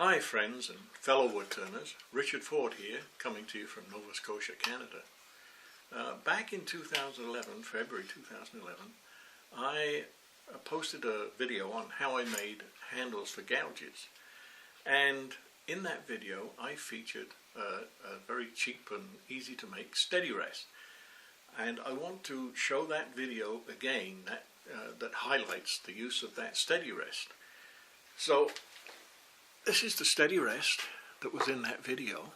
Hi friends and fellow woodturners, Richard Ford here, coming to you from Nova Scotia, Canada. Back in 2011, February 2011, I posted a video on how I made handles for gouges, and in that video I featured a very cheap and easy to make Steadyrest, and I want to show that video again that highlights the use of that Steadyrest. So this is the Steadyrest that was in that video,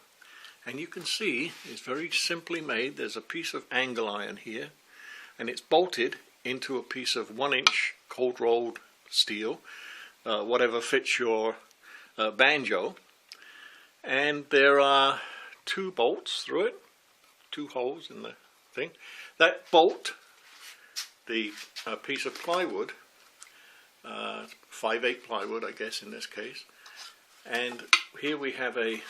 and you can see it's very simply made. There's a piece of angle iron here, and it's bolted into a piece of 1-inch cold rolled steel, whatever fits your banjo, and there are 2 bolts through it, 2 holes in the thing. That bolt, the piece of plywood, 5/8 plywood I guess in this case, and here we have a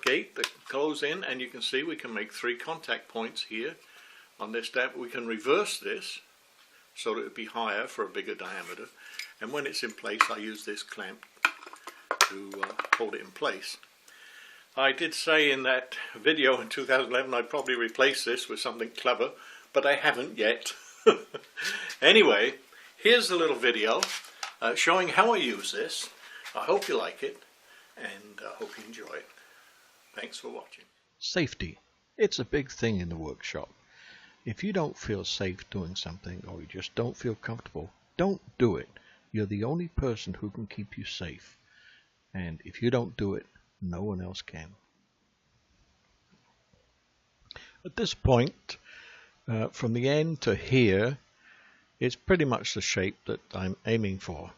gate that goes in, and you can see we can make 3 contact points here on this dab. We can reverse this so that it would be higher for a bigger diameter, and when it's in place I use this clamp to hold it in place. I did say in that video in 2011 I'd probably replace this with something clever, but I haven't yet. Anyway, here's a little video showing how I use this. I hope you like it, and I hope you enjoy it. Thanks for watching. Safety. It's a big thing in the workshop. If you don't feel safe doing something, or you just don't feel comfortable, don't do it. You're the only person who can keep you safe. And if you don't do it, no one else can. At this point, from the end to here, it's pretty much the shape that I'm aiming for.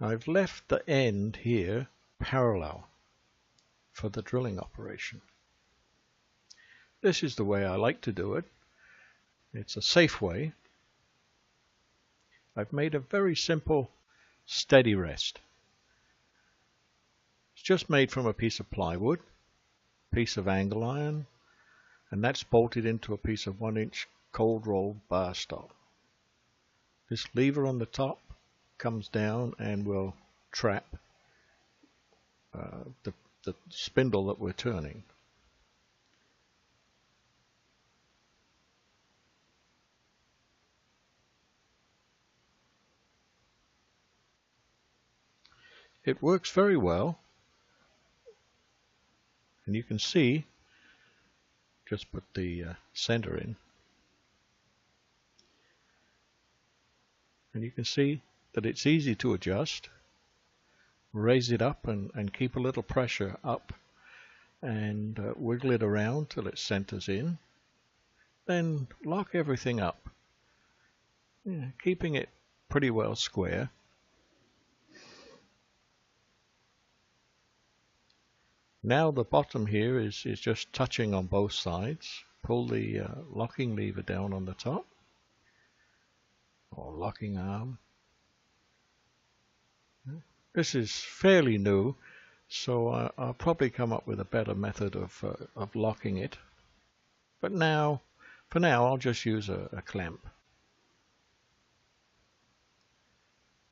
I've left the end here parallel for the drilling operation. This is the way I like to do it. It's a safe way. I've made a very simple Steadyrest. It's just made from a piece of plywood, piece of angle iron, and that's bolted into a piece of 1-inch cold rolled bar stock. This lever on the top comes down and will trap the spindle that we're turning. It works very well, and you can see, just put the center in, and you can see that it's easy to adjust. Raise it up and keep a little pressure up, and wiggle it around till it centers in. Then lock everything up, keeping it pretty well square. Now the bottom here is just touching on both sides. Pull the locking lever down on the top, or locking arm. This is fairly new, so I'll probably come up with a better method of locking it. But for now, I'll just use a clamp.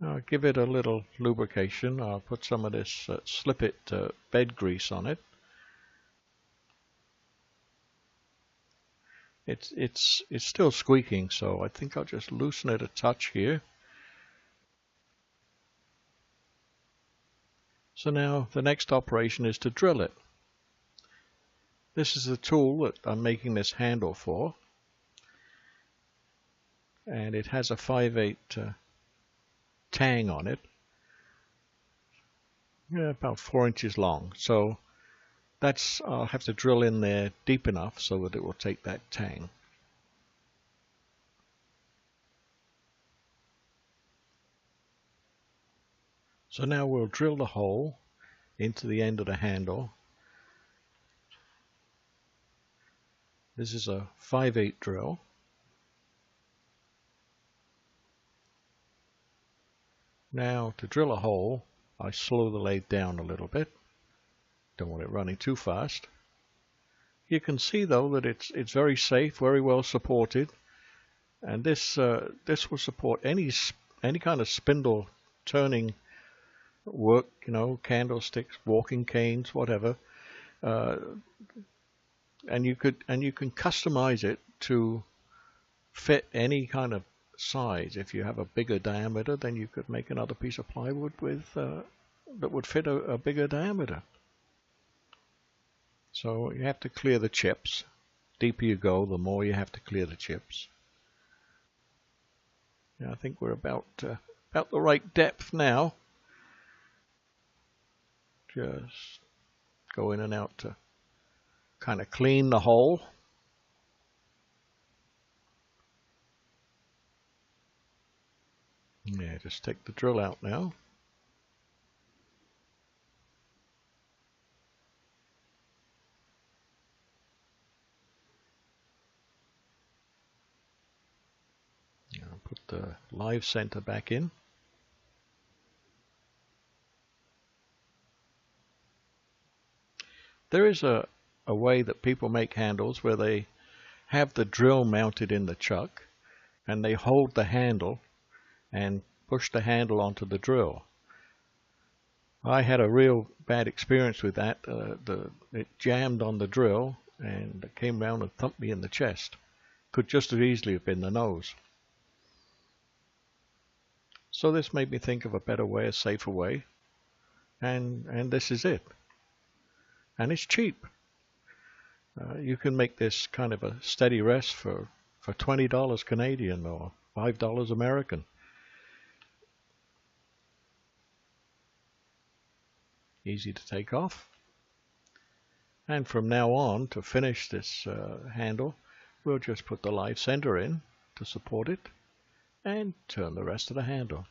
I'll give it a little lubrication. I'll put some of this slip it bed grease on it. It's still squeaking, so I think I'll just loosen it a touch here. So now the next operation is to drill it. This is the tool that I'm making this handle for, and it has a 5/8 tang on it, about 4 inches long. So I'll have to drill in there deep enough so that it will take that tang. So now we'll drill the hole into the end of the handle. This is a 5/8 drill. Now to drill a hole, I slow the lathe down a little bit. Don't want it running too fast. You can see though that it's very safe, very well supported, and this will support any kind of spindle turning work, candlesticks, walking canes, whatever, and you can customize it to fit any kind of size. If you have a bigger diameter, then you could make another piece of plywood with that would fit a bigger diameter. So you have to clear the chips. Deeper you go, the more you have to clear the chips. Yeah, I think we're about the right depth now. Just go in and out to kind of clean the hole. Yeah, just take the drill out now. I'll put the live center back in. There is a way that people make handles where they have the drill mounted in the chuck and they hold the handle and push the handle onto the drill. I had a real bad experience with that. It jammed on the drill and it came round and thumped me in the chest. Could just as easily have been the nose. So this made me think of a better way, a safer way, and this is it. And it's cheap. You can make this kind of a Steadyrest for $20 Canadian or $5 American. Easy to take off. And from now on, to finish this handle, we'll just put the live center in to support it and turn the rest of the handle.